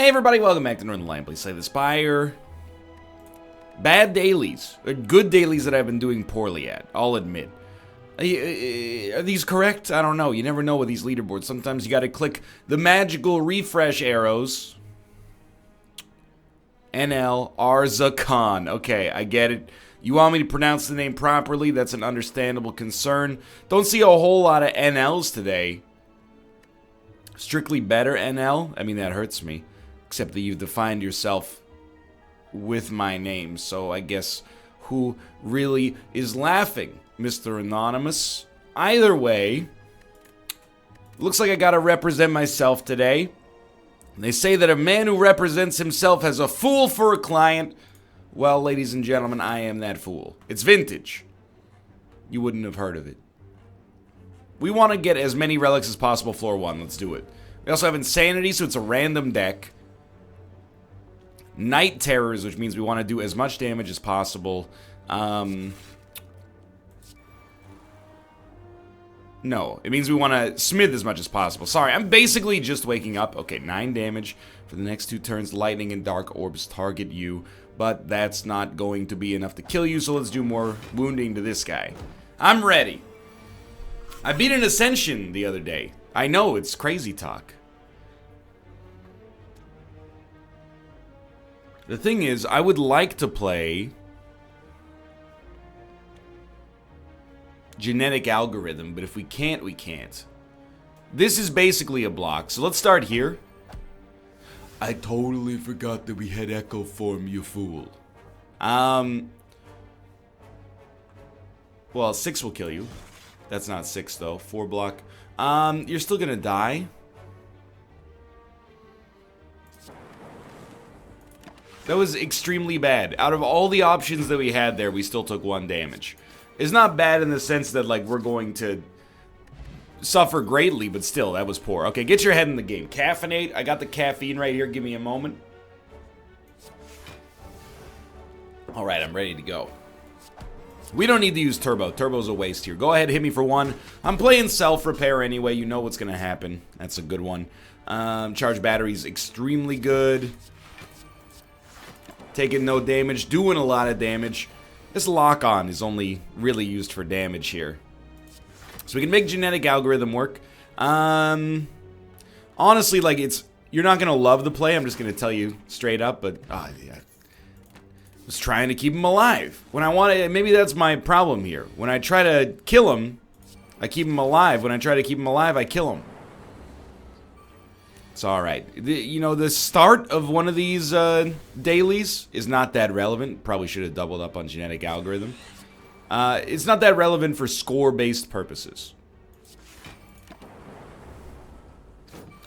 Hey everybody, welcome back to Northernlion. Please Slay the Spire. Bad dailies. Good dailies that I've been doing poorly at, I'll admit. Are these correct? I don't know. You never know with these leaderboards. Sometimes you gotta click the magical refresh arrows. NL Arzakan. Okay, I get it. You want me to pronounce the name properly? That's an understandable concern. Don't see a whole lot of NLs today. Strictly better NL? I mean, that hurts me. Except that you've defined yourself with my name, so I guess who really is laughing, Mr. Anonymous? Either way, looks like I gotta represent myself today. They say that a man who represents himself has a fool for a client. Well, ladies and gentlemen, I am that fool. It's vintage. You wouldn't have heard of it. We want to get as many relics as possible floor 1. Let's do it. We also have Insanity, so it's a random deck. Night Terrors, which means we want to do as much damage as possible. No, it means we want to smith as much as possible. Sorry, I'm basically just waking up. Okay, 9 damage. For the next 2 turns, lightning and dark orbs target you. But that's not going to be enough to kill you, so let's do more wounding to this guy. I'm ready. I beat an Ascension the other day. I know, it's crazy talk. The thing is, I would like to play Genetic Algorithm, but if we can't, we can't. This is basically a block, so let's start here. I totally forgot that we had Echo Form, you fool. Well, 6 will kill you. That's not 6, though. 4 block. You're still gonna die. That was extremely bad. Out of all the options that we had there, we still took 1 damage. It's not bad in the sense that, like, we're going to suffer greatly, but still, that was poor. Okay, get your head in the game. Caffeinate. I got the caffeine right here. Give me a moment. Alright, I'm ready to go. We don't need to use Turbo. Turbo's a waste here. Go ahead, hit me for 1. I'm playing self-repair anyway. You know what's going to happen. That's a good one. Charge battery's extremely good. Taking no damage. Doing a lot of damage. This lock-on is only really used for damage here. So we can make Genetic Algorithm work. Honestly, like, you're not going to love the play. I'm just going to tell you straight up, but yeah. I was trying to keep him alive. When I want to, maybe that's my problem here. When I try to kill him, I keep him alive. When I try to keep him alive, I kill him. It's alright. You know, the start of one of these dailies is not that relevant. Probably should have doubled up on Genetic Algorithm. It's not that relevant for score-based purposes.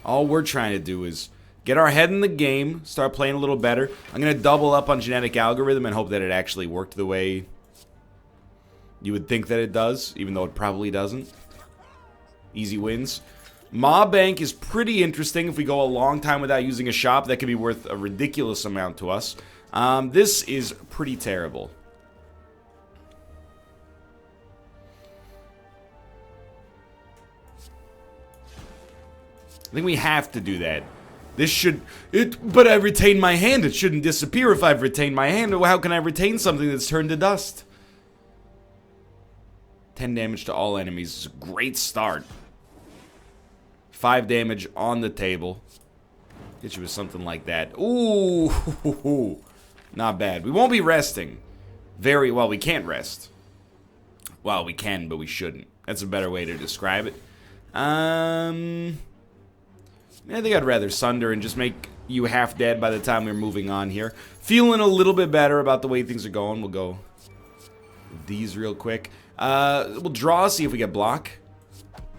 All we're trying to do is get our head in the game, start playing a little better. I'm going to double up on Genetic Algorithm and hope that it actually worked the way you would think that it does, even though it probably doesn't. Easy wins. Mob Bank is pretty interesting. If we go a long time without using a shop, that could be worth a ridiculous amount to us. This is pretty terrible. I think we have to do that. This should... But I retain my hand. It shouldn't disappear if I've retained my hand. How can I retain something that's turned to dust? 10 damage to all enemies is a great start. 5 damage on the table. Get you with something like that. Ooh. Not bad. We won't be resting. Very well, we can't rest. Well, we can, but we shouldn't. That's a better way to describe it. I think I'd rather Sunder and just make you half dead by the time we're moving on here. Feeling a little bit better about the way things are going. We'll go with these real quick. We'll draw, see if we get block.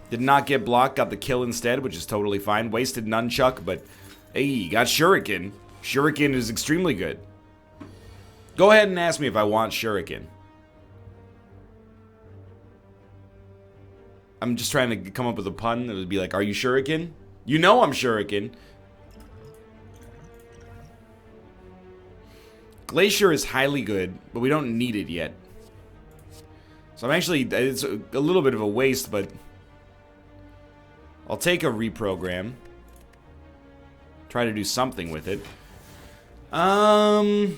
Did not get block, got the kill instead, which is totally fine. Wasted Nunchuck, but hey, got Shuriken. Shuriken is extremely good. Go ahead and ask me if I want Shuriken. I'm just trying to come up with a pun that would be like, are you Shuriken? You know I'm Shuriken. Glacier is highly good, but we don't need it yet. So I'm actually, it's a little bit of a waste, but I'll take a reprogram. try to do something with it. And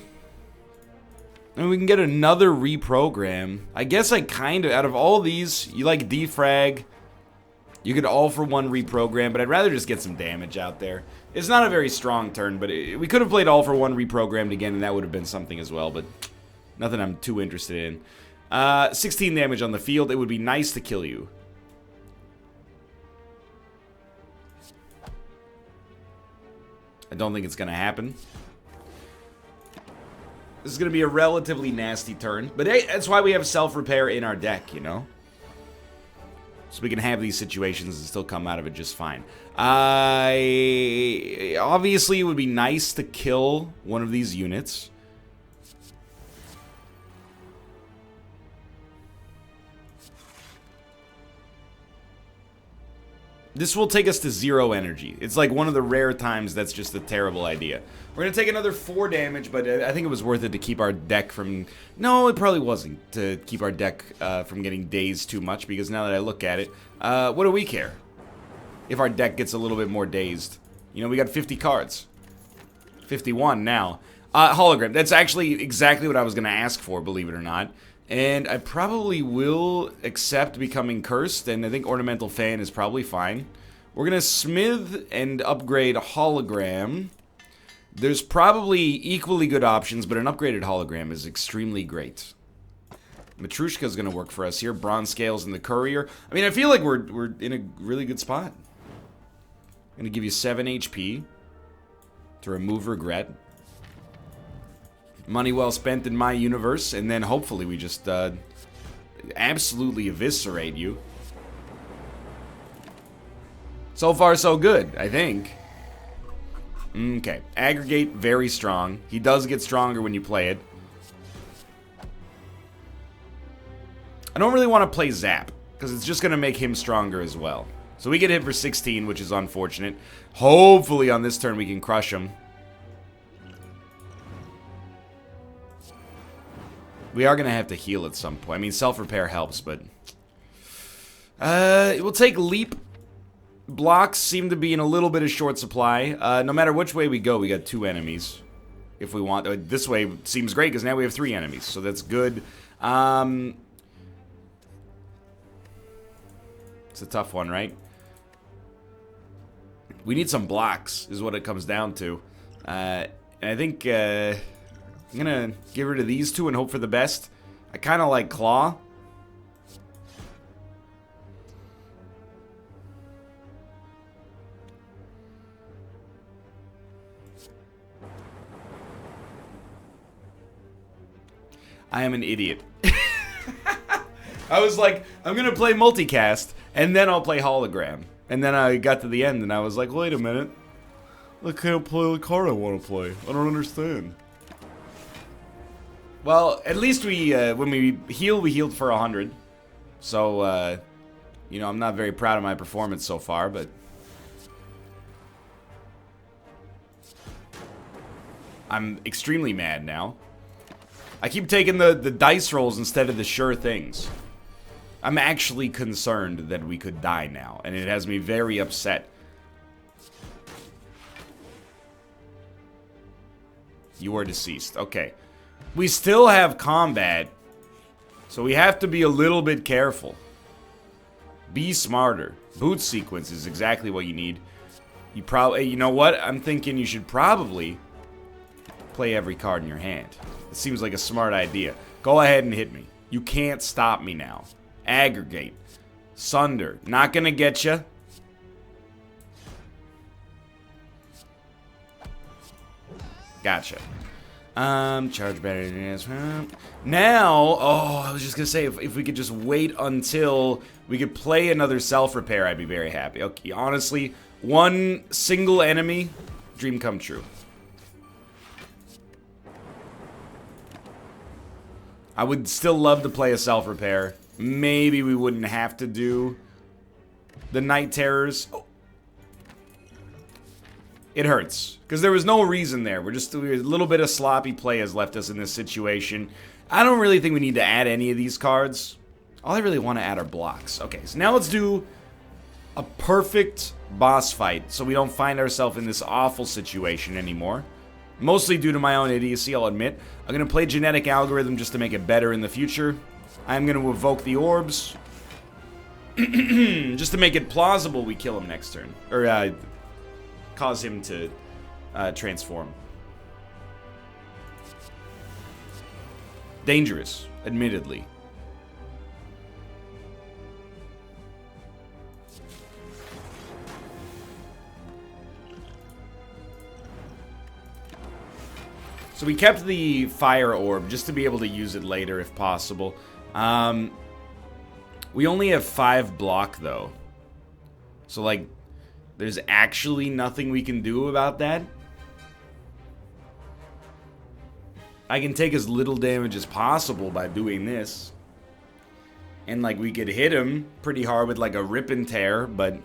we can get another reprogram. I guess I kind of, out of all these, you like defrag. You could all for one reprogram, but I'd rather just get some damage out there. It's not a very strong turn, but we could have played all for one reprogrammed again, and that would have been something as well, but nothing I'm too interested in. 16 damage on the field. It would be nice to kill you. I don't think it's going to happen. This is going to be a relatively nasty turn. But hey, that's why we have self-repair in our deck, you know? So we can have these situations and still come out of it just fine. Obviously, it would be nice to kill one of these units. This will take us to 0 energy. It's like one of the rare times that's just a terrible idea. We're going to take another 4 damage, but I think it was worth it to keep our deck from... No, it probably wasn't to keep our deck from getting dazed too much, because now that I look at it, what do we care? If our deck gets a little bit more dazed. You know, we got 50 cards. 51 now. Hologram. That's actually exactly what I was going to ask for, believe it or not. And I probably will accept becoming cursed, and I think Ornamental Fan is probably fine. We're going to smith and upgrade Hologram. There's probably equally good options, but an upgraded Hologram is extremely great. Matrushka is going to work for us here. Bronze Scales and the Courier. I mean, I feel like we're in a really good spot. I'm going to give you 7 HP to remove regret. Money well spent in my universe, and then hopefully we just absolutely eviscerate you. So far, so good, I think. Okay, aggregate, very strong. He does get stronger when you play it. I don't really want to play Zap, because it's just going to make him stronger as well. So we get hit for 16, which is unfortunate. Hopefully on this turn we can crush him. We are going to have to heal at some point. I mean, self-repair helps, but... it will take leap. Blocks seem to be in a little bit of short supply. No matter which way we go, we got 2 enemies. If we want... this way seems great, because now we have 3 enemies, so that's good. It's a tough one, right? We need some blocks, is what it comes down to. And I think... I'm gonna get rid of these 2 and hope for the best. I kind of like Claw. I am an idiot. I was like, I'm gonna play multicast, and then I'll play hologram. And then I got to the end, and I was like, wait a minute. I can't play the card I want to play. I don't understand. Well, at least we, when we healed for 100. So, you know, I'm not very proud of my performance so far, but... I'm extremely mad now. I keep taking the dice rolls instead of the sure things. I'm actually concerned that we could die now, and it has me very upset. You are deceased. Okay. We still have combat, so we have to be a little bit careful. Be smarter. Boot sequence is exactly what you need. You probably, you know what? I'm thinking you should probably play every card in your hand. It seems like a smart idea. Go ahead and hit me. You can't stop me now. Aggregate. Sunder. Not gonna get you. Gotcha. Charge better than this. Now, oh, I was just gonna say, if we could just wait until we could play another self-repair, I'd be very happy. Okay, honestly, one single enemy, dream come true. I would still love to play a self-repair. Maybe we wouldn't have to do the Night Terrors. Oh. It hurts, because there was no reason there. A little bit of sloppy play has left us in this situation. I don't really think we need to add any of these cards. All I really want to add are blocks. Okay, so now let's do a perfect boss fight, so we don't find ourselves in this awful situation anymore. Mostly due to my own idiocy, I'll admit. I'm going to play Genetic Algorithm just to make it better in the future. I'm going to evoke the orbs. Just to make it plausible we kill him next turn. Or cause him to transform. Dangerous, admittedly. So we kept the fire orb just to be able to use it later if possible. We only have 5 block though. So like, there's actually nothing we can do about that. I can take as little damage as possible by doing this. And like, we could hit him pretty hard with like a rip and tear, but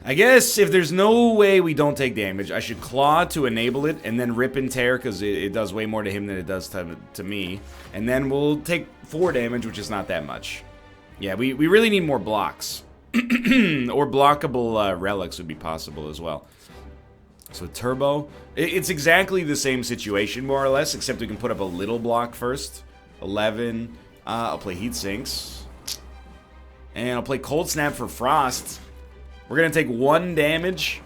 I guess if there's no way we don't take damage, I should claw to enable it, and then rip and tear, because it does way more to him than it does to me. And then we'll take 4 damage, which is not that much. Yeah, we really need more blocks. Or blockable relics would be possible as well. So turbo. It's exactly the same situation, more or less, except we can put up a little block first. 11. I'll play heat sinks. And I'll play cold snap for frost. We're going to take 1 damage.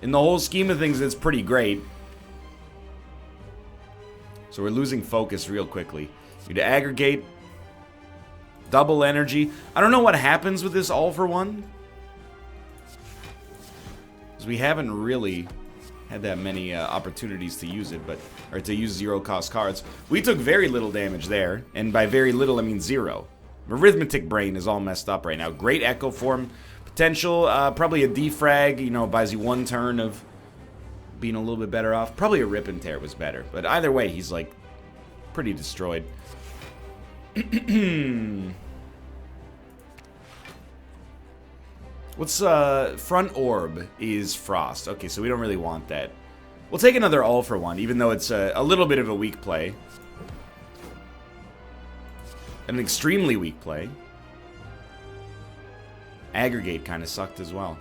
In the whole scheme of things, it's pretty great. So we're losing focus real quickly. Need to aggregate. Double energy. I don't know what happens with this all for one. Because we haven't really had that many opportunities to use it, or to use 0-cost cards. We took very little damage there. And by very little, I mean 0. My arithmetic brain is all messed up right now. Great Echo Form. Potential, probably a defrag, you know, buys you 1 turn of being a little bit better off. Probably a rip and tear was better. But either way, he's, like, pretty destroyed. What's, front orb is frost. Okay, so we don't really want that. We'll take another all for one, even though it's a little bit of a weak play. An extremely weak play. Aggregate kind of sucked as well.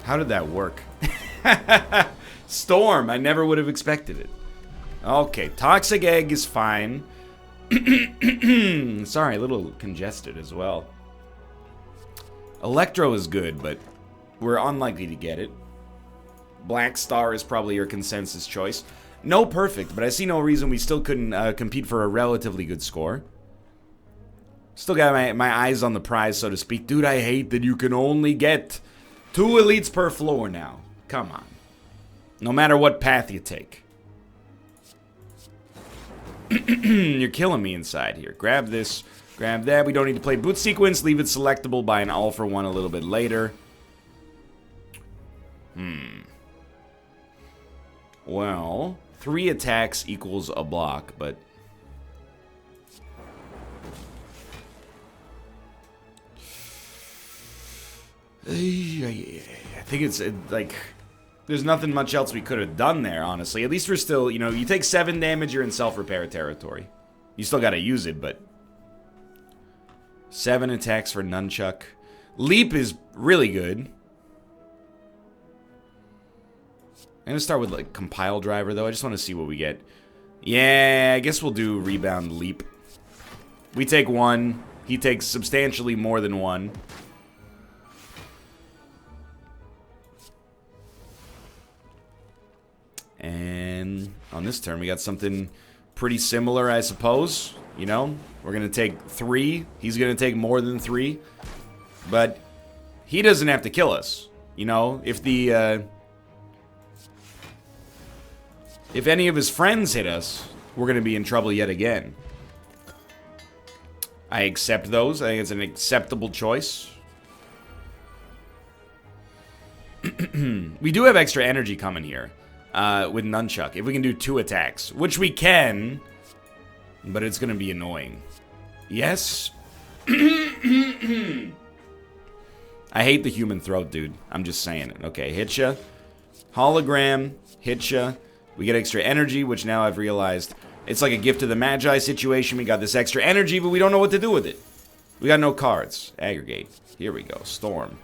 How did that work? Storm. I never would have expected it. Okay, Toxic Egg is fine. Sorry, a little congested as well. Electro is good, but we're unlikely to get it. Black Star is probably your consensus choice. No perfect, but I see no reason we still couldn't compete for a relatively good score. Still got my eyes on the prize, so to speak. Dude, I hate that you can only get 2 elites per floor now. Come on. No matter what path you take. You're killing me inside here. Grab this, grab that. We don't need to play boot sequence. Leave it selectable by an all for one a little bit later. Well, 3 attacks equals a block, but I think it's like there's nothing much else we could have done there, honestly. At least we're still, you know, you take 7 damage, you're in self-repair territory. You still got to use it, but 7 attacks for Nunchuck. Leap is really good. I'm going to start with, like, Compile Driver, though. I just want to see what we get. Yeah, I guess we'll do Rebound Leap. We take 1. He takes substantially more than 1. And on this turn, we got something pretty similar, I suppose. You know, we're going to take 3. He's going to take more than 3. But he doesn't have to kill us. You know, if the... if any of his friends hit us, we're going to be in trouble yet again. I accept those. I think it's an acceptable choice. We do have extra energy coming here with Nunchuck. If we can do 2 attacks, which we can, but it's going to be annoying. Yes? I hate the human throat, dude. I'm just saying it. Okay, hit ya. Hologram, hit ya. We get extra energy, which now I've realized It's like a gift to the Magi situation. We got this extra energy, but we don't know what to do with it. We got no cards. Aggregate. Here we go. Storm.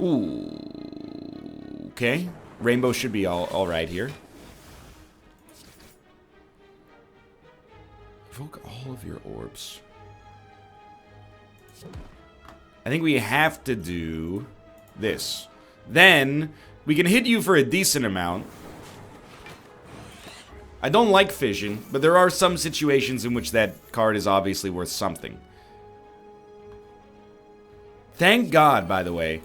Ooh. Okay. Rainbow should be all right here. Evoke all of your orbs. I think we have to do this. Then, we can hit you for a decent amount. I don't like fission, but there are some situations in which that card is obviously worth something. Thank God, by the way,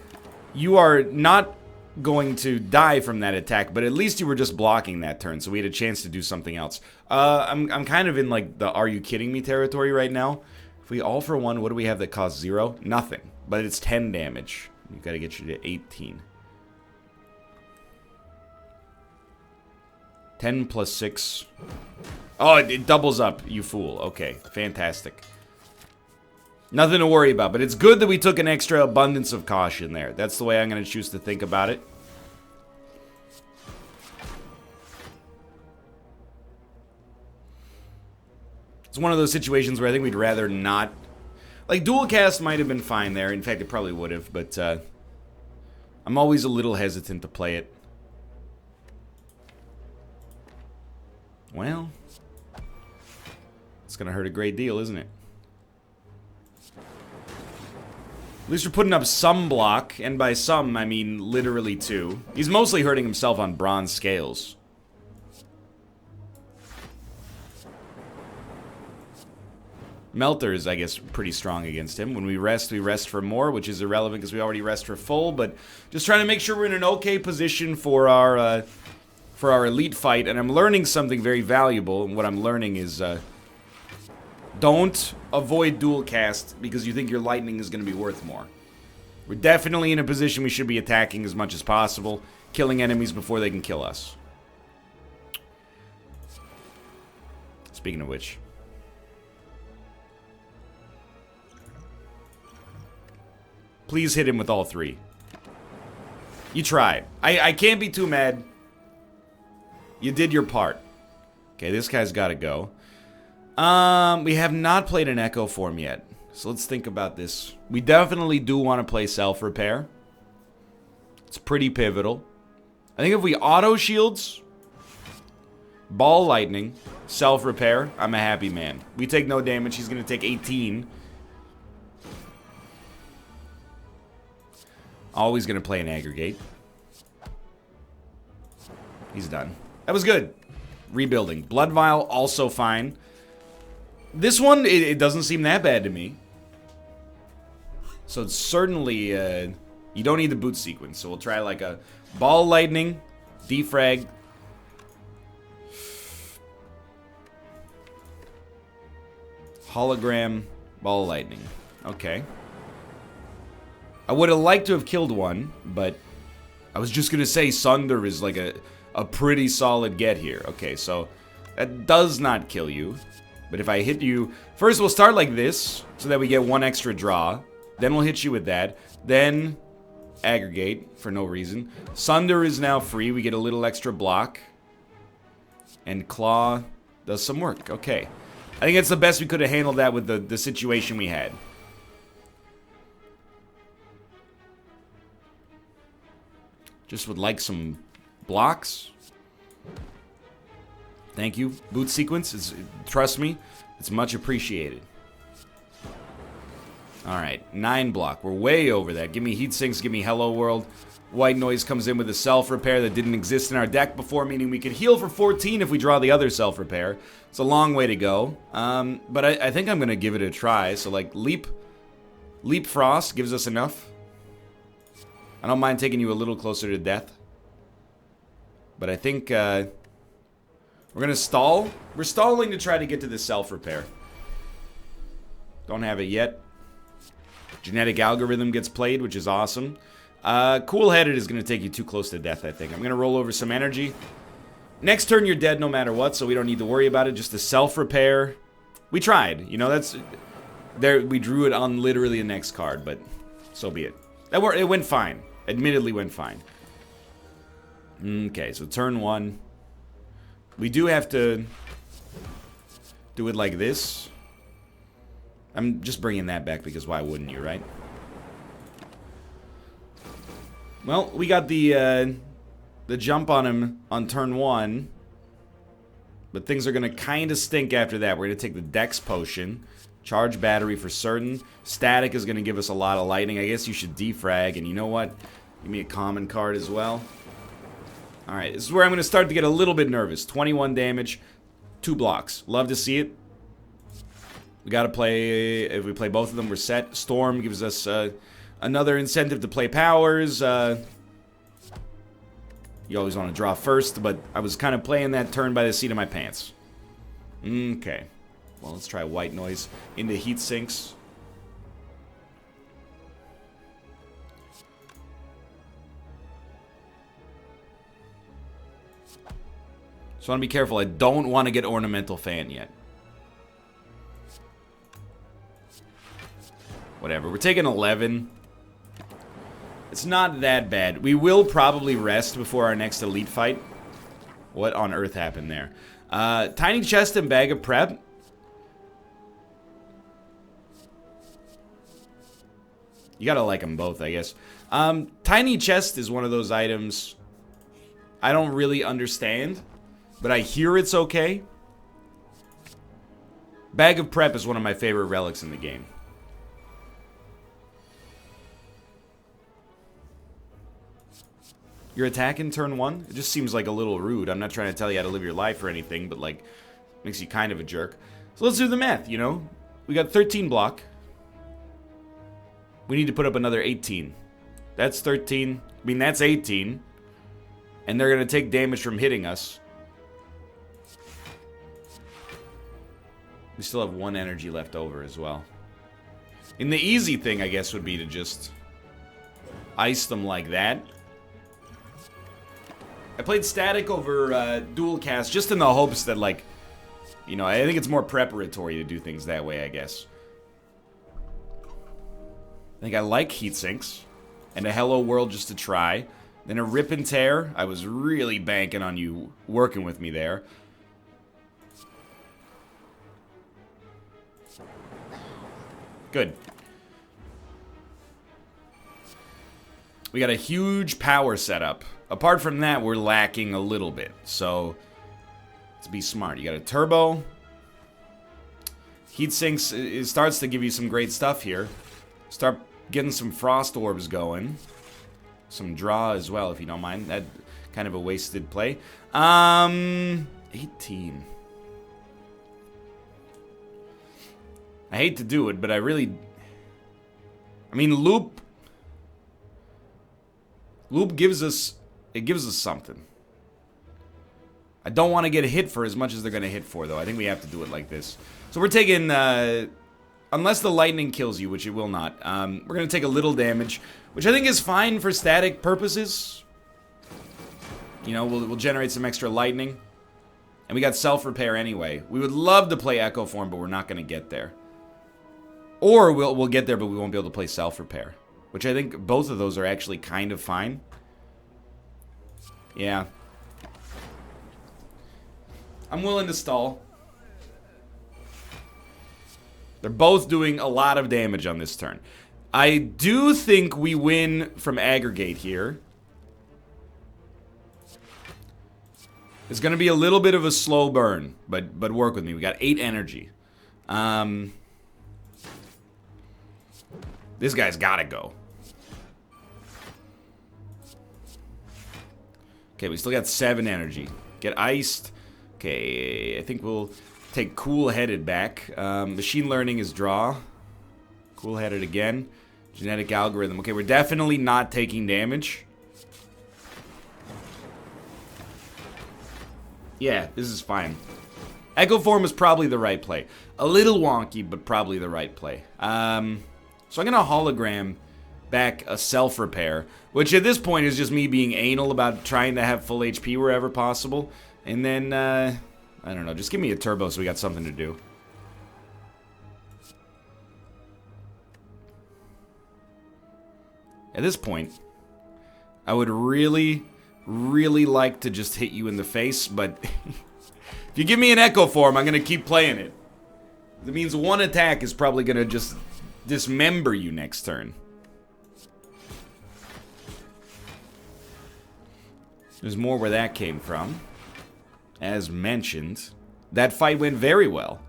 you are not going to die from that attack, but at least you were just blocking that turn, so we had a chance to do something else. I'm kind of in, like, the are you kidding me territory right now. If we all for one, what do we have that costs 0? Nothing. But it's 10 damage. We've got to get you to 18. 10 plus 6. Oh, it doubles up, you fool. Okay, fantastic. Nothing to worry about, but it's good that we took an extra abundance of caution there. That's the way I'm going to choose to think about it. It's one of those situations where I think we'd rather not... Like, dual cast might have been fine there. In fact, it probably would have, but I'm always a little hesitant to play it. Well, it's going to hurt a great deal, isn't it? At least we're putting up some block, and by some, I mean literally 2. He's mostly hurting himself on bronze scales. Melter is, I guess, pretty strong against him. When we rest for more, which is irrelevant because we already rest for full, but just trying to make sure we're in an okay position for our elite fight, and I'm learning something very valuable, and what I'm learning is, don't avoid dual cast because you think your lightning is going to be worth more. We're definitely in a position we should be attacking as much as possible, killing enemies before they can kill us. Speaking of which... Please hit him with all 3. You tried. I can't be too mad. You did your part. Okay, this guy's got to go. We have not played an Echo form yet. So let's think about this. We definitely do want to play self-repair. It's pretty pivotal. I think if we auto shields, ball lightning, self-repair, I'm a happy man. We take no damage. He's going to take 18. Always going to play an aggregate. He's done. That was good. Rebuilding. Blood Vial, also fine. This one, it doesn't seem that bad to me. So it's certainly, you don't need the boot sequence. So we'll try like a Ball Lightning, Defrag. Hologram, Ball Lightning. Okay. I would have liked to have killed one, but I was just going to say Sunder is like a pretty solid get here. Okay, so that does not kill you. But if I hit you... First, we'll start like this, so that we get 1 extra draw. Then we'll hit you with that. Then aggregate, for no reason. Sunder is now free. We get a little extra block. And Claw does some work. Okay. I think that's the best we could have handled that with the situation we had. Just would like some blocks. Thank you. Boot sequence, trust me, it's much appreciated. Alright, 9 block. We're way over that. Give me heat sinks, give me Hello World. White Noise comes in with a self-repair that didn't exist in our deck before, meaning we could heal for 14 if we draw the other self-repair. It's a long way to go. But I think I'm going to give it a try. So, like, Leap Frost gives us enough. I don't mind taking you a little closer to death. But I think we're going to stall. We're stalling to try to get to the self-repair. Don't have it yet. Genetic Algorithm gets played, which is awesome. Cool-Headed is going to take you too close to death, I think. I'm going to roll over some energy. Next turn, you're dead no matter what, so we don't need to worry about it. Just a self-repair. We tried. You know, that's... There, we drew it on literally the next card, but so be it. It went fine. Admittedly went fine. Okay, so turn 1. We do have to Do it like this. I'm just bringing that back because why wouldn't you, right? Well, we got the jump on him on turn 1. But things are going to kind of stink after that. We're going to take the Dex Potion. Charge battery for certain. Static is going to give us a lot of lightning. I guess you should defrag. And you know what? Give me a common card as well. Alright, this is where I'm going to start to get a little bit nervous. 21 damage. 2 blocks. Love to see it. We got to play... If we play both of them, we're set. Storm gives us another incentive to play powers. You always want to draw first, but I was kind of playing that turn by the seat of my pants. Okay. Well, let's try white noise into heat sinks. So I want to be careful. I don't want to get Ornamental Fan yet. Whatever. We're taking 11. It's not that bad. We will probably rest before our next elite fight. What on earth happened there? Tiny chest and bag of prep. You gotta like them both, I guess. Tiny chest is one of those items I don't really understand, but I hear it's okay. Bag of prep is one of my favorite relics in the game. You're attacking turn 1? It just seems like a little rude. I'm not trying to tell you how to live your life or anything, but like, makes you kind of a jerk. So let's do the math, you know? We got 13 block. We need to put up another 18. That's 13. I mean, that's 18. And they're going to take damage from hitting us. We still have 1 energy left over as well. And the easy thing, I guess, would be to just ice them like that. I played Static over Dual Cast just in the hopes that, like, you know, I think it's more preparatory to do things that way, I guess. I think I like Heat Sinks. And a Hello World just to try. Then a Rip and Tear. I was really banking on you working with me there. Good. We got a huge power setup. Apart from that, we're lacking a little bit. So, let's be smart. You got a turbo. Heat Sinks, it starts to give you some great stuff here. Start getting some frost orbs going. Some draw as well, if you don't mind. That kind of a wasted play. 18. I hate to do it, but I really... I mean, Loop gives us... It gives us something. I don't want to get hit for as much as they're going to hit for, though. I think we have to do it like this. So we're taking... unless the lightning kills you, which it will not. We're going to take a little damage, which I think is fine for static purposes. You know, we'll generate some extra lightning. And we got self-repair anyway. We would love to play Echo Form, but we're not going to get there. Or we'll get there, but we won't be able to play self-repair. Which I think both of those are actually kind of fine. Yeah. I'm willing to stall. They're both doing a lot of damage on this turn. I do think we win from aggregate here. It's going to be a little bit of a slow burn, but work with me. We got 8 energy. This guy's got to go. Okay, we still got 7 energy. Get iced. Okay, I think we'll take cool-headed back. Machine learning is draw. Cool-headed again. Genetic algorithm. Okay, we're definitely not taking damage. Yeah, this is fine. Echo Form is probably the right play. A little wonky, but probably the right play. So I'm going to hologram back a self-repair, which at this point is just me being anal about trying to have full HP wherever possible. And then, I don't know, just give me a turbo so we got something to do. At this point, I would really like to just hit you in the face, but if you give me an Echo Form, I'm going to keep playing it. That means one attack is probably going to just dismember you next turn. There's more where that came from. As mentioned, that fight went very well.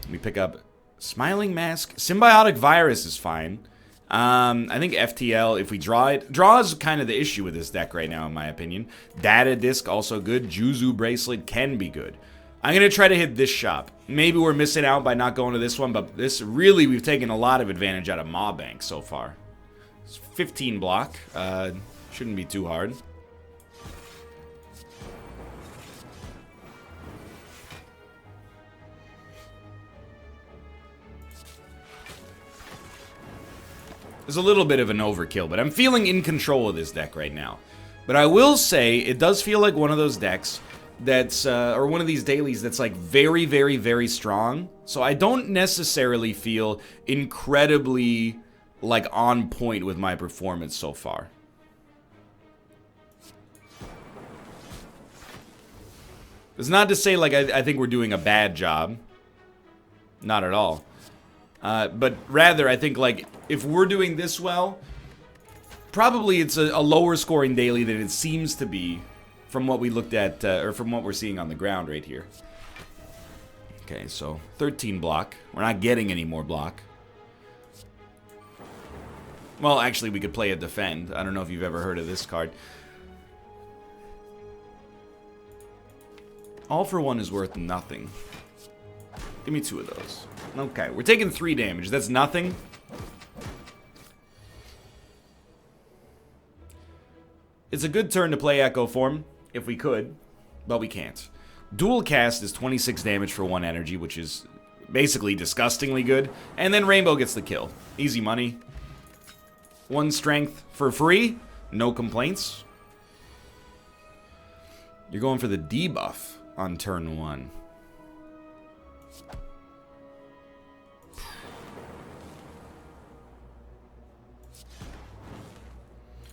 Let me pick up Smiling Mask. Symbiotic Virus is fine. I think FTL, if we draw it... Draw is kind of the issue with this deck right now, in my opinion. Data Disc, also good. Juzu Bracelet can be good. I'm going to try to hit this shop. Maybe we're missing out by not going to this one, but this really, we've taken a lot of advantage out of Mob Bank so far. It's 15 block. Shouldn't be too hard. There's a little bit of an overkill, but I'm feeling in control of this deck right now. But I will say, it does feel like one of those decks that's, or one of these dailies that's like very, very, very strong. So I don't necessarily feel incredibly, like, on point with my performance so far. It's not to say, like, I think we're doing a bad job. Not at all. But rather, I think, like, if we're doing this well, probably it's a lower scoring daily than it seems to be from what we looked at, or from what we're seeing on the ground right here. Okay, so 13 block. We're not getting any more block. Well, actually, we could play a defend. I don't know if you've ever heard of this card. All for one is worth nothing. Give me 2 of those. Okay, we're taking 3 damage. That's nothing. It's a good turn to play Echo Form, if we could, but we can't. Dual Cast is 26 damage for 1 energy, which is basically disgustingly good. And then Rainbow gets the kill. Easy money. 1 strength for free. No complaints. You're going for the debuff on turn 1.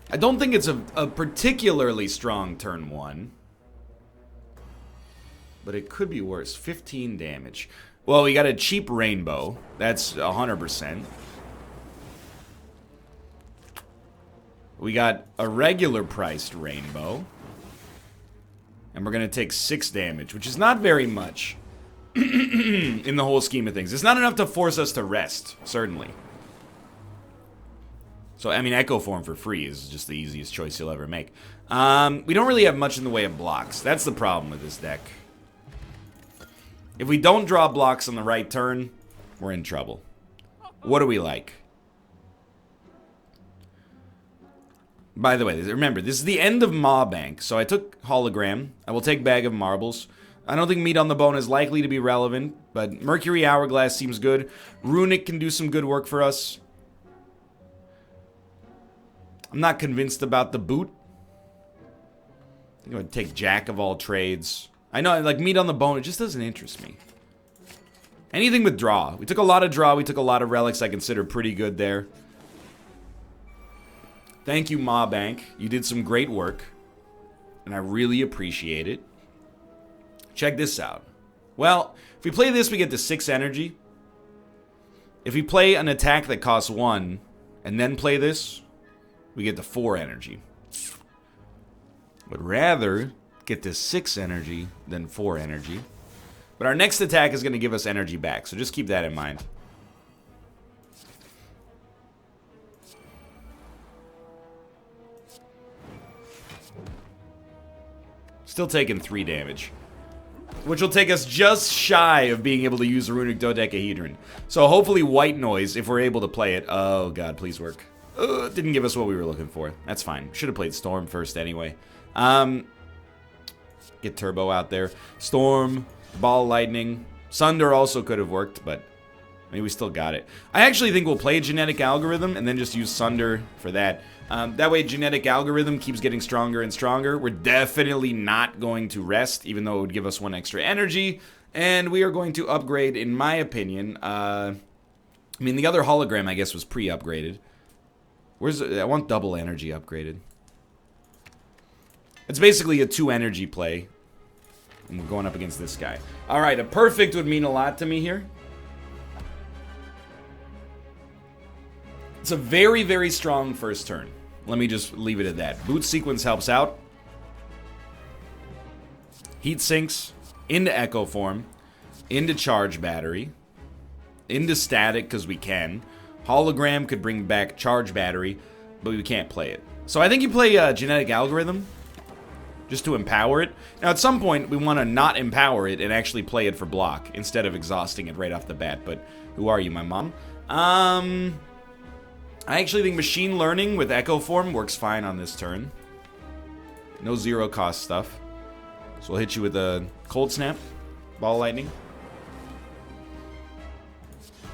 I don't think it's a particularly strong turn 1. But it could be worse. 15 damage. Well, we got a cheap Rainbow. That's 100%. We got a regular priced Rainbow. And we're going to take 6 damage, which is not very much in the whole scheme of things. It's not enough to force us to rest, certainly. So, I mean, Echo Form for free is just the easiest choice you'll ever make. We don't really have much in the way of blocks. That's the problem with this deck. If we don't draw blocks on the right turn, we're in trouble. What do we like? By the way, remember, this is the end of Maw Bank, so I took Hologram. I will take Bag of Marbles. I don't think Meat on the Bone is likely to be relevant, but Mercury Hourglass seems good. Runic can do some good work for us. I'm not convinced about the boot. I think I would take Jack of all trades. I know, like, Meat on the Bone, it just doesn't interest me. Anything with draw. We took a lot of draw, we took a lot of relics I consider pretty good there. Thank you, Maw Bank. You did some great work. And I really appreciate it. Check this out. Well, if we play this, we get to 6 energy. If we play an attack that costs 1, and then play this, we get to 4 energy. Would rather get to 6 energy than 4 energy. But our next attack is going to give us energy back, so just keep that in mind. Still taking 3 damage. Which will take us just shy of being able to use the Runic Dodecahedron. So hopefully White Noise, if we're able to play it. Oh god, please work. Didn't give us what we were looking for. That's fine. Should have played Storm first anyway. Get Turbo out there. Storm, Ball Lightning. Sunder also could have worked, but I mean, we still got it. I actually think we'll play Genetic Algorithm and then just use Sunder for that. That way, Genetic Algorithm keeps getting stronger and stronger. We're definitely not going to rest, even though it would give us 1 extra energy. And we are going to upgrade, in my opinion. I mean, the other hologram, I guess, was pre-upgraded. I want double energy upgraded. It's basically a 2 energy play. And we're going up against this guy. Alright, a perfect would mean a lot to me here. It's a very, very strong first turn. Let me just leave it at that. Boot sequence helps out. Heat sinks into echo form, into charge battery, into static because we can. Hologram could bring back charge battery, but we can't play it. So I think you play genetic algorithm just to empower it. Now at some point we want to not empower it and actually play it for block instead of exhausting it right off the bat. But who are you, my mom? I actually think machine learning with echo form works fine on this turn. No zero cost stuff. So we'll hit you with a cold snap, ball lightning,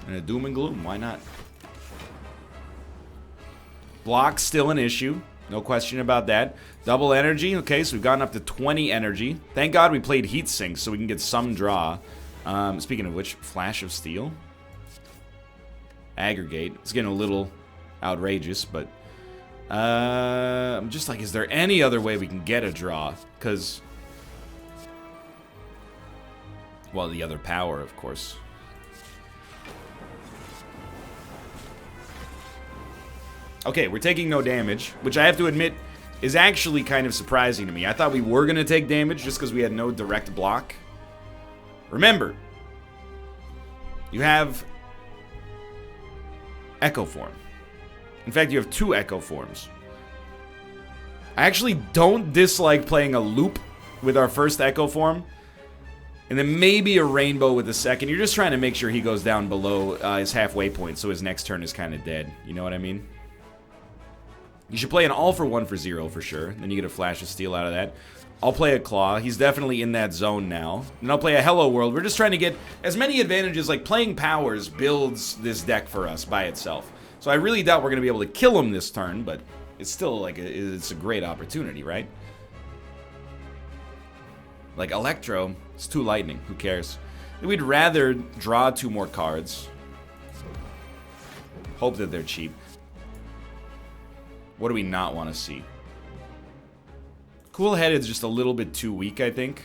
and a doom and gloom. Why not? Block's still an issue. No question about that. Double energy. Okay, so we've gotten up to 20 energy. Thank God we played heat sink so we can get some draw. Speaking of which, flash of steel. Aggregate. It's getting a little outrageous, but I'm just like, is there any other way we can get a draw? Because, well, the other power, of course. Okay, we're taking no damage, which I have to admit is actually kind of surprising to me. I thought we were going to take damage just because we had no direct block. Remember, you have echo form. In fact, you have 2 echo forms. I actually don't dislike playing a loop with our first echo form. And then maybe a rainbow with the second. You're just trying to make sure he goes down below his halfway point so his next turn is kind of dead. You know what I mean? You should play an all for 1 for 0 for sure. Then you get a flash of steel out of that. I'll play a claw. He's definitely in that zone now. And I'll play a hello world. We're just trying to get as many advantages. Like playing powers builds this deck for us by itself. So I really doubt we're going to be able to kill him this turn, but it's still like it's a great opportunity, right? Like Electro, it's 2 lightning. Who cares? We'd rather draw 2 more cards. Hope that they're cheap. What do we not want to see? Cool Head is just a little bit too weak, I think.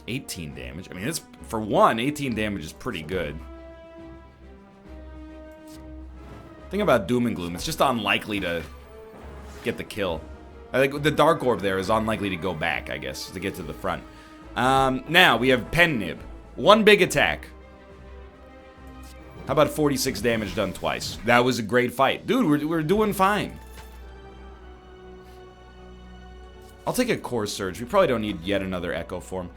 $18 damage. I mean, it's for 1, 18 damage is pretty good. Thing about Doom and Gloom, it's just unlikely to get the kill. I think the Dark Orb there is unlikely to go back, I guess, to get to the front. Now, we have Pen Nib. 1 big attack. How about 46 damage done twice? That was a great fight. Dude, we're doing fine. I'll take a Core Surge. We probably don't need yet another Echo Form.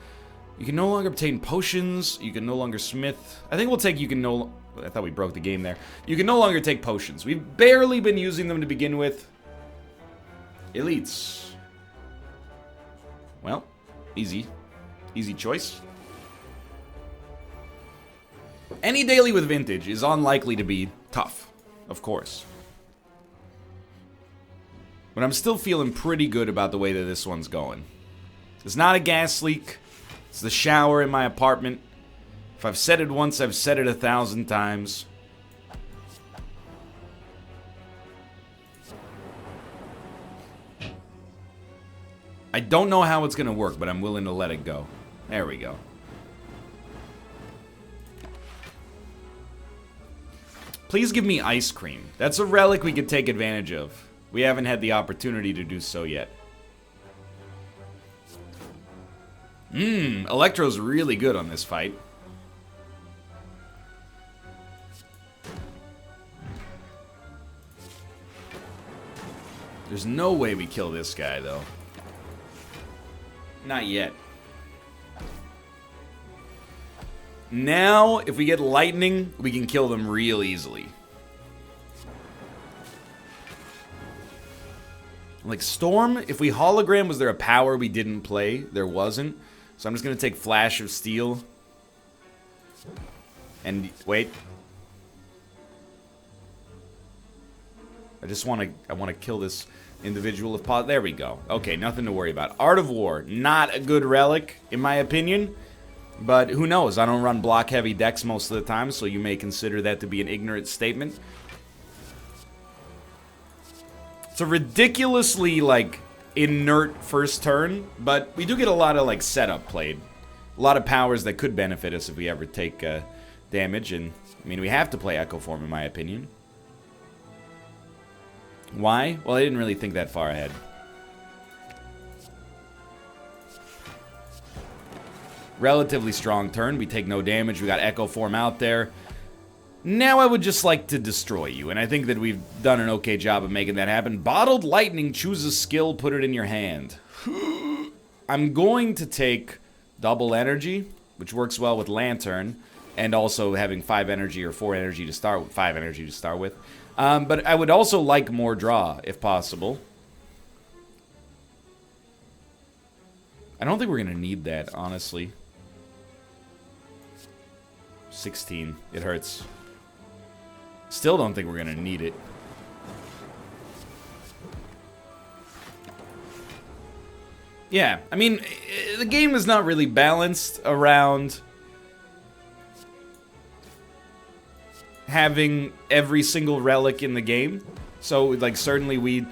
You can no longer obtain potions. You can no longer smith. I think we'll take you can no... I thought we broke the game there. You can no longer take potions. We've barely been using them to begin with. Elites. Well, easy. Easy choice. Any daily with Vintage is unlikely to be tough, of course. But I'm still feeling pretty good about the way that this one's going. It's not a gas leak. It's the shower in my apartment. If I've said it once, I've said it 1,000 times. I don't know how it's going to work, but I'm willing to let it go. There we go. Please give me ice cream. That's a relic we could take advantage of. We haven't had the opportunity to do so yet. Electro's really good on this fight. There's no way we kill this guy, though. Not yet. Now, if we get lightning, we can kill them real easily. Like Storm, if we hologram, was there a power we didn't play? There wasn't. So I'm just going to take Flash of Steel. And wait. I want to kill this individual if possible. There we go. Okay, nothing to worry about. Art of War, not a good relic, in my opinion. But who knows? I don't run block-heavy decks most of the time, so you may consider that to be an ignorant statement. It's a ridiculously, like, inert first turn, but we do get a lot of, like, setup played. A lot of powers that could benefit us if we ever take damage, and, I mean, we have to play Echo Form, in my opinion. Why? Well, I didn't really think that far ahead. Relatively strong turn. We take no damage. We got Echo Form out there. Now I would just like to destroy you, and I think that we've done an okay job of making that happen. Bottled Lightning, choose a skill, put it in your hand. I'm going to take double energy, which works well with Lantern, and also having 5 energy or 4 energy to start with, 5 energy to start with. But I would also like more draw, if possible. I don't think we're going to need that, honestly. 16. It hurts. Still don't think we're going to need it. Yeah, I mean, the game is not really balanced around having every single relic in the game. So, like, certainly we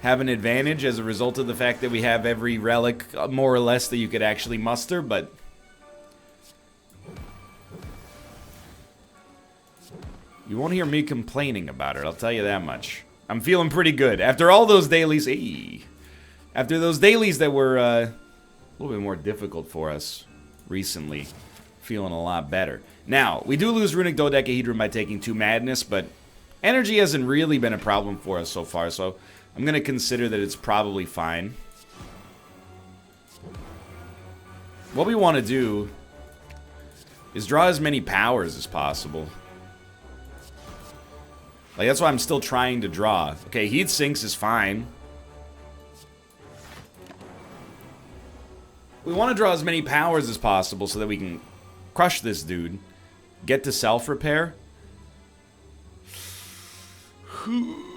have an advantage as a result of the fact that we have every relic, more or less, that you could actually muster, but you won't hear me complaining about it, I'll tell you that much. I'm feeling pretty good. After all those dailies, after those dailies that were a little bit more difficult for us recently, feeling a lot better. Now, we do lose Runic Dodecahedron by taking 2 Madness, but energy hasn't really been a problem for us so far, so I'm going to consider that it's probably fine. What we want to do is draw as many powers as possible. Like, that's why I'm still trying to draw. Okay, Heat Sinks is fine. We want to draw as many powers as possible so that we can crush this dude. Get to self-repair. You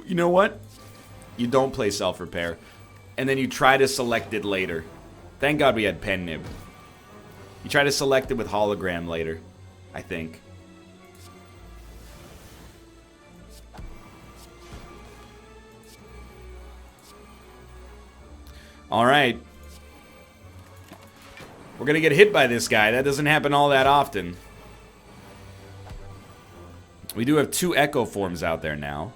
know what? You don't play self-repair. And then you try to select it later. Thank God we had Pen Nib. You try to select it with Hologram later, I think. Alright. We're gonna get hit by this guy. That doesn't happen all that often. We do have 2 Echo Forms out there now.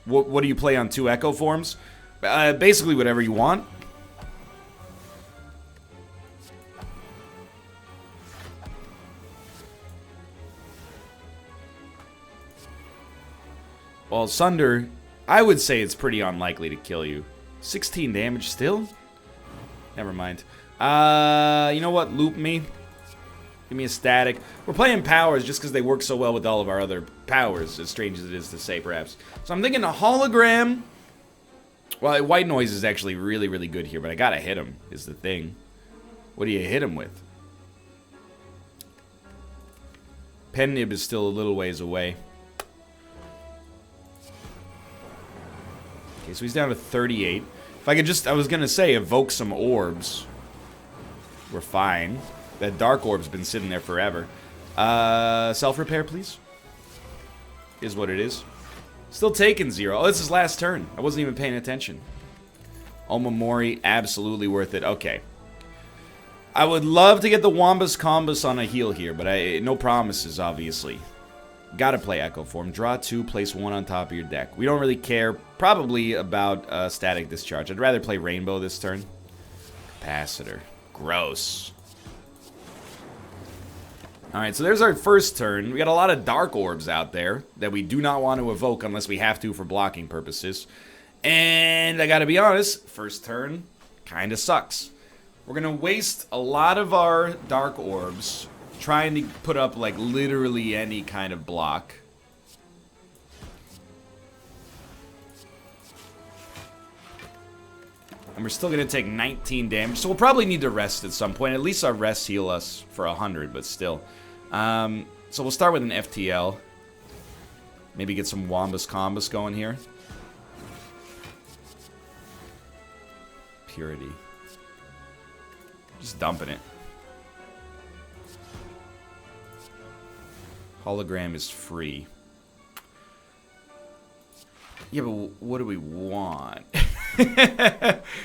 What do you play on 2 Echo Forms? Basically whatever you want. Well, Sunder, I would say it's pretty unlikely to kill you. 16 damage still? Never mind. You know what? Loop me. Give me a static. We're playing powers just because they work so well with all of our other powers, as strange as it is to say, perhaps. So I'm thinking a hologram. Well, white noise is actually really, really good here, but I gotta hit him, is the thing. What do you hit him with? Pen Nib is still a little ways away. Okay, so he's down to 38. If I could just, I was gonna say, evoke some orbs. We're fine. That dark orb's been sitting there forever. Self-repair, please. Is what it is. Still taking 0. Oh, it's his last turn. I wasn't even paying attention. Omamori, absolutely worth it. Okay. I would love to get the Wombus Combus on a heal here, but no promises, obviously. Gotta play Echo Form. Draw 2, place 1 on top of your deck. We don't really care, probably, about Static Discharge. I'd rather play Rainbow this turn. Capacitor. Gross. Alright, so there's our first turn. We got a lot of Dark Orbs out there that we do not want to evoke unless we have to for blocking purposes. And I gotta be honest, first turn kinda sucks. We're gonna waste a lot of our Dark Orbs trying to put up, like, literally any kind of block. And we're still gonna take 19 damage, so we'll probably need to rest at some point. At least our rests heal us for 100, but still. So we'll start with an FTL. Maybe get some Wombus Combus going here. Purity. Just dumping it. Hologram is free. Yeah, but what do we want?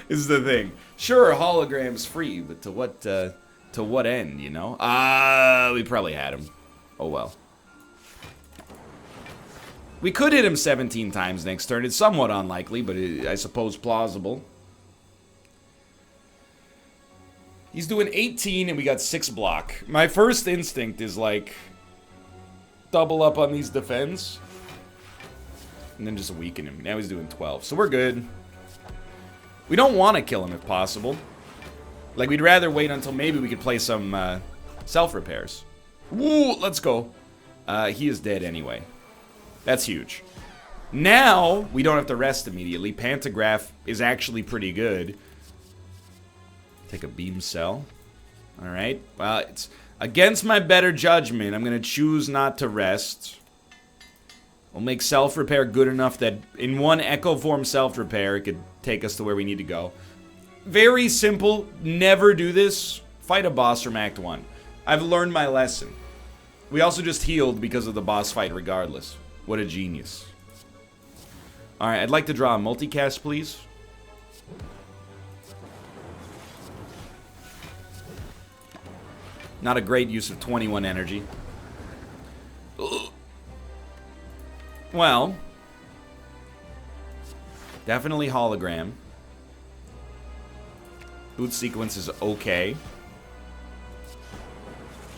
Is the thing. Sure, hologram's free, but to what end, you know? We probably had him. Oh well. We could hit him 17 times next turn. It's somewhat unlikely, but I suppose plausible. He's doing 18 and we got 6 block. My first instinct is like double up on these defense and then just weaken him. Now he's doing 12, so we're good. We don't want to kill him if possible. Like, we'd rather wait until maybe we could play some self-repairs. Woo, let's go. He is dead anyway. That's huge. Now, we don't have to rest immediately. Pantograph is actually pretty good. Take a beam cell. Alright. Well, it's against my better judgment. I'm going to choose not to rest. We'll make self-repair good enough that in one Echo Form self-repair, it could take us to where we need to go. Very simple. Never do this. Fight a boss from Act 1. I've learned my lesson. We also just healed because of the boss fight regardless. What a genius. Alright, I'd like to draw a multicast, please. Not a great use of 21 energy. Ugh. Well, definitely hologram. Boot sequence is okay.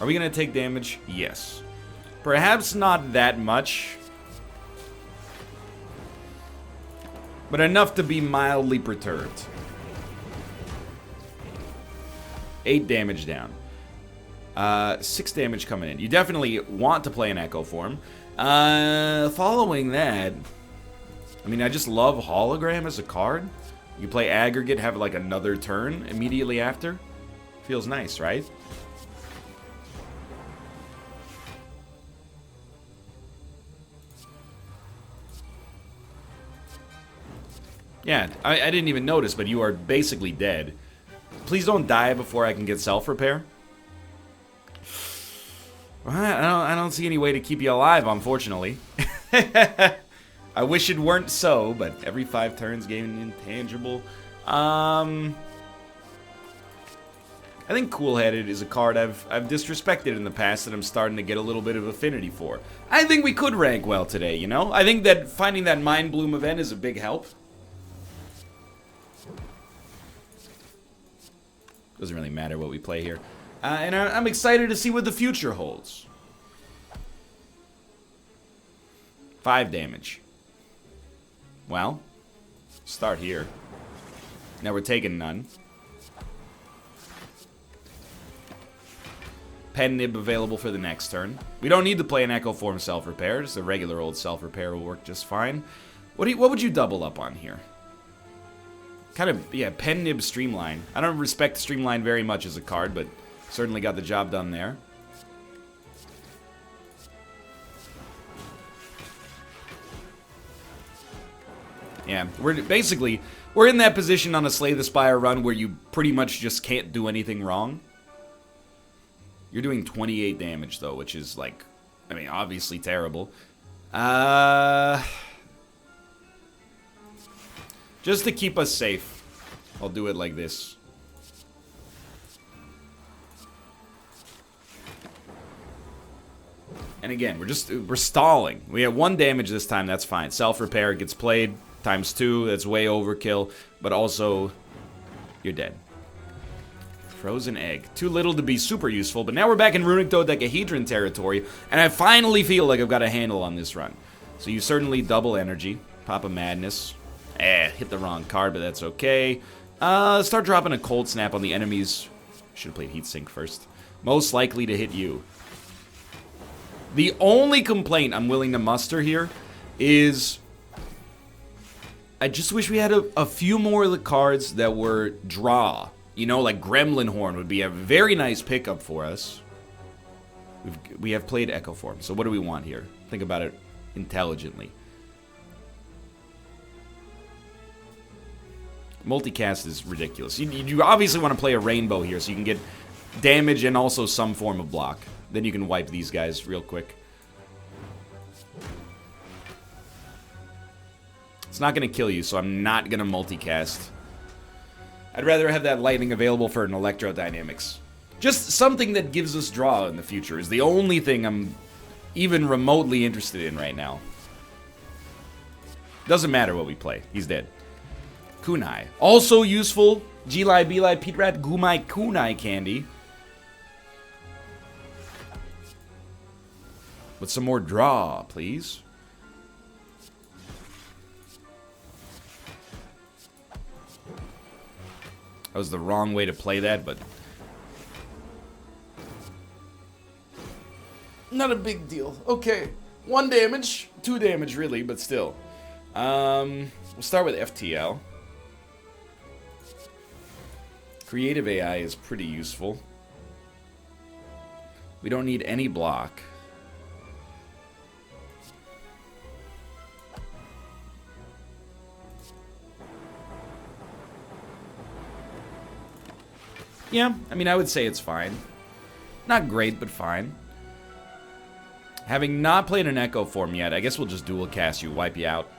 Are we going to take damage? Yes. Perhaps not that much, but enough to be mildly perturbed. 8 damage down. 6 damage coming in. You definitely want to play an Echo Form. Following that, I mean, I just love Hologram as a card. You play Aggregate, have like another turn immediately after. Feels nice, right? Yeah, I didn't even notice, but you are basically dead. Please don't die before I can get self-repair. I don't see any way to keep you alive, unfortunately. I wish it weren't so, but every 5 turns gain an intangible. I think Cool-Headed is a card I've disrespected in the past that I'm starting to get a little bit of affinity for. I think we could rank well today, you know? I think that finding that Mind Bloom event is a big help. Doesn't really matter what we play here. And I'm excited to see what the future holds. 5 damage. Well, start here. Now we're taking none. Pen Nib available for the next turn. We don't need to play an Echo Form self-repair. Just a regular old self-repair will work just fine. What would you double up on here? Kind of, yeah, Pen Nib Streamline. I don't respect Streamline very much as a card, but certainly got the job done there. Yeah, we're in that position on a Slay the Spire run where you pretty much just can't do anything wrong. You're doing 28 damage, though, which is, like, I mean, obviously terrible. Just to keep us safe, I'll do it like this. And again, we're stalling. We have 1 damage this time, that's fine. Self-repair gets played, times 2, that's way overkill. But also, you're dead. Frozen Egg. Too little to be super useful, but now we're back in Runic Dodecahedron territory, and I finally feel like I've got a handle on this run. So you certainly double energy. Pop a Madness. Hit the wrong card, but that's okay. Start dropping a Cold Snap on the enemies. Should have played Heat Sink first. Most likely to hit you. The only complaint I'm willing to muster here is I just wish we had a few more of the cards that were draw. You know, like Gremlin Horn would be a very nice pickup for us. We have played Echo Form, so what do we want here? Think about it intelligently. Multicast is ridiculous. You obviously want to play a rainbow here so you can get damage and also some form of block. Then you can wipe these guys real quick. It's not going to kill you, so I'm not going to multicast. I'd rather have that lightning available for an electrodynamics. Just something that gives us draw in the future is the only thing I'm even remotely interested in right now. Doesn't matter what we play. He's dead. Kunai. Also useful. G-Lai, B-Lai, Pete Rat, Gumai, Kunai candy. With some more draw, please. That was the wrong way to play that, but not a big deal. Okay. 1 damage. 2 damage, really, but still. We'll start with FTL. Creative AI is pretty useful. We don't need any block. Yeah, I mean, I would say it's fine. Not great, but fine. Having not played an Echo form yet, I guess we'll just dual cast you, wipe you out.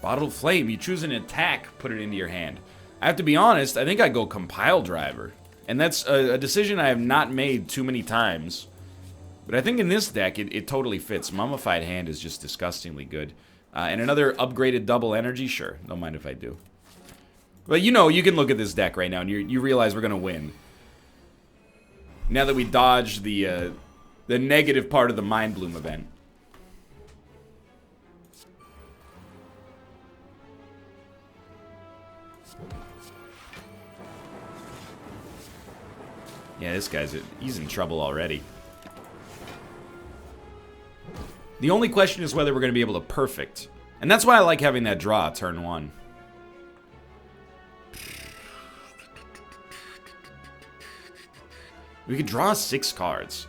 Bottled Flame, you choose an attack, put it into your hand. I have to be honest, I think I go Compile Driver. And that's a decision I have not made too many times. But I think in this deck, it totally fits. Mummified Hand is just disgustingly good. And another upgraded double energy? Sure, don't mind if I do. But you know, you can look at this deck right now and you realize we're going to win. Now that we dodged the negative part of the Mind Bloom event. Yeah, this guy's he's in trouble already. The only question is whether we're going to be able to perfect. And that's why I like having that draw turn 1. We could draw 6 cards.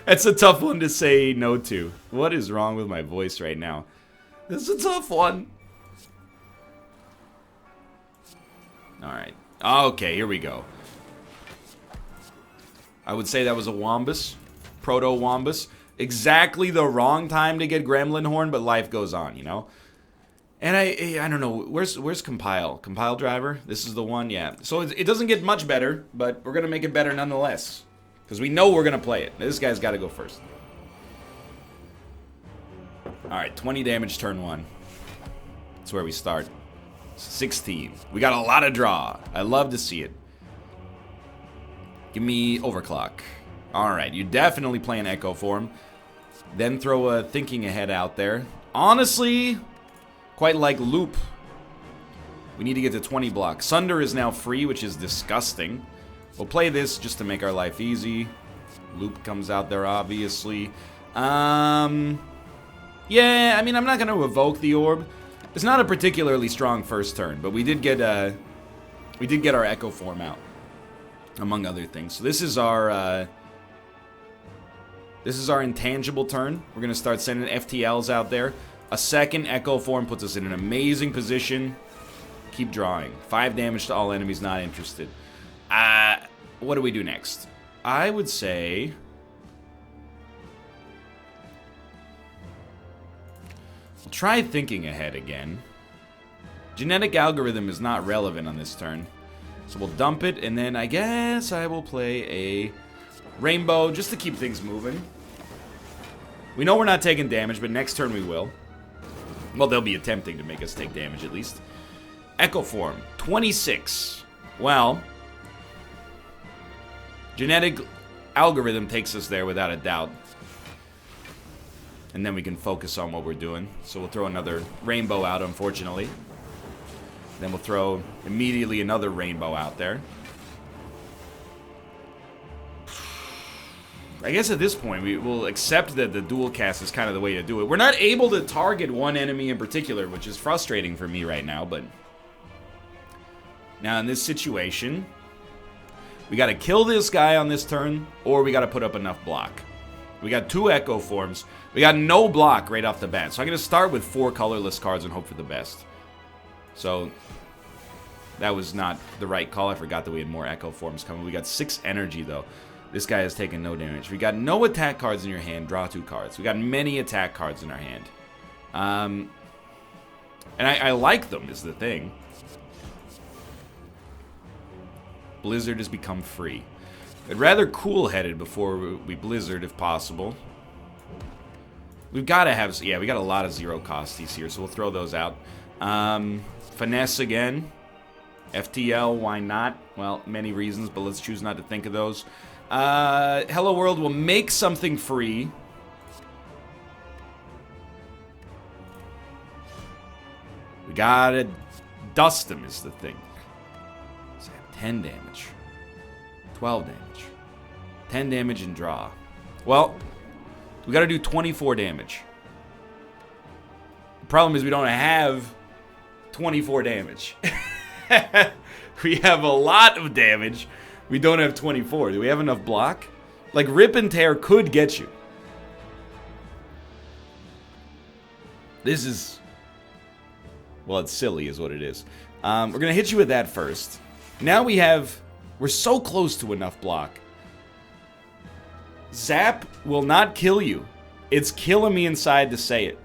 That's a tough one to say no to. What is wrong with my voice right now? This is a tough one. Alright. Okay, here we go. I would say that was a Wombus. Proto-Wombus. Exactly the wrong time to get Gremlin Horn, but life goes on, you know? And I don't know, where's Compile? Compile Driver? This is the one, yeah. So it doesn't get much better, but we're going to make it better nonetheless. Because we know we're going to play it. This guy's got to go first. Alright, 20 damage turn 1. That's where we start. 16. We got a lot of draw. I love to see it. Give me Overclock. Alright, you definitely play an Echo form. Then throw a Thinking Ahead out there. Honestly, quite like Loop. We need to get to 20 blocks. Sunder is now free, which is disgusting. We'll play this just to make our life easy. Loop comes out there, obviously. Yeah, I mean, I'm not going to evoke the orb. It's not a particularly strong first turn, but we did get our Echo form out, among other things. So this is our intangible turn. We're going to start sending FTLs out there. A second Echo form puts us in an amazing position. Keep drawing. 5 damage to all enemies not interested. What do we do next? I would say... we'll try Thinking Ahead again. Genetic Algorithm is not relevant on this turn. So we'll dump it, and then I guess I will play a Rainbow just to keep things moving. We know we're not taking damage, but next turn we will. Well, they'll be attempting to make us take damage at least. Echo Form, 26. Well, Genetic Algorithm takes us there without a doubt. And then we can focus on what we're doing. So we'll throw another Rainbow out, unfortunately. Then we'll throw immediately another Rainbow out there. I guess at this point, we will accept that the dual cast is kind of the way to do it. We're not able to target one enemy in particular, which is frustrating for me right now, but... now, in this situation, we got to kill this guy on this turn, or we got to put up enough block. We got 2 Echo Forms. We got no block right off the bat, so I'm going to start with 4 colorless cards and hope for the best. So that was not the right call. I forgot that we had more Echo Forms coming. We got 6 energy, though. This guy has taken no damage. We got no attack cards in your hand. Draw 2 cards. We got many attack cards in our hand. And I like them, is the thing. Blizzard has become free. I'd rather cool-headed before we Blizzard, if possible. We've got to have... Yeah, we got a lot of 0 costies here, so we'll throw those out. Finesse again. FTL, why not? Well, many reasons, but let's choose not to think of those. Hello World will make something free. We gotta dust him is the thing. So 10 damage. 12 damage. 10 damage and draw. Well, we gotta do 24 damage. The problem is we don't have 24 damage. We have a lot of damage. We don't have 24. Do we have enough block? Like, Rip and Tear could get you. This is... Well, it's silly is what it is. We're going to hit you with that first. Now we have... We're so close to enough block. Zap will not kill you. It's killing me inside to say it.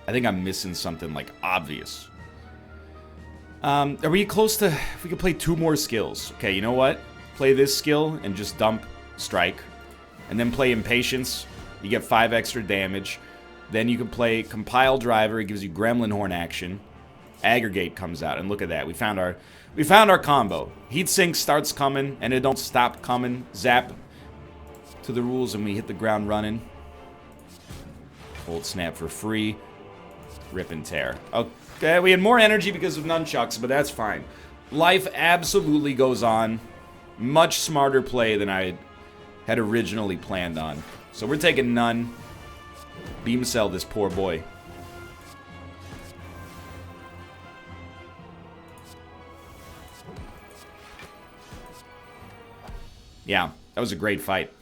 I think I'm missing something, like, obvious. Are we close to... If we could play 2 more skills. Okay, you know what? Play this skill and just dump Strike. And then play Impatience. You get 5 extra damage. Then you can play Compile Driver. It gives you Gremlin Horn action. Aggregate comes out. And look at that. We found our combo. Heatsink starts coming, and it don't stop coming. Zap to the rules, and we hit the ground running. Hold Snap for free. Rip and Tear. Okay, we had more energy because of nunchucks, but that's fine. Life absolutely goes on. Much smarter play than I had originally planned on. So we're taking none. Beam Cell this poor boy. Yeah, that was a great fight.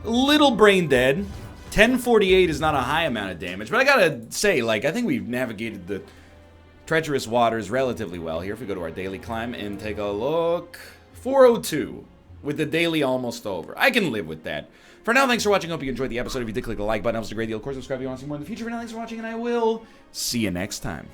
Little brain dead. 1048 is not a high amount of damage, but I gotta say, like, I think we've navigated the treacherous waters relatively well here. If we go to our daily climb and take a look, 402 with the daily almost over. I can live with that. For now, thanks for watching. Hope you enjoyed the episode. If you did, click the like button. It helps a great deal. Of course, subscribe if you want to see more in the future. For now, thanks for watching, and I will see you next time.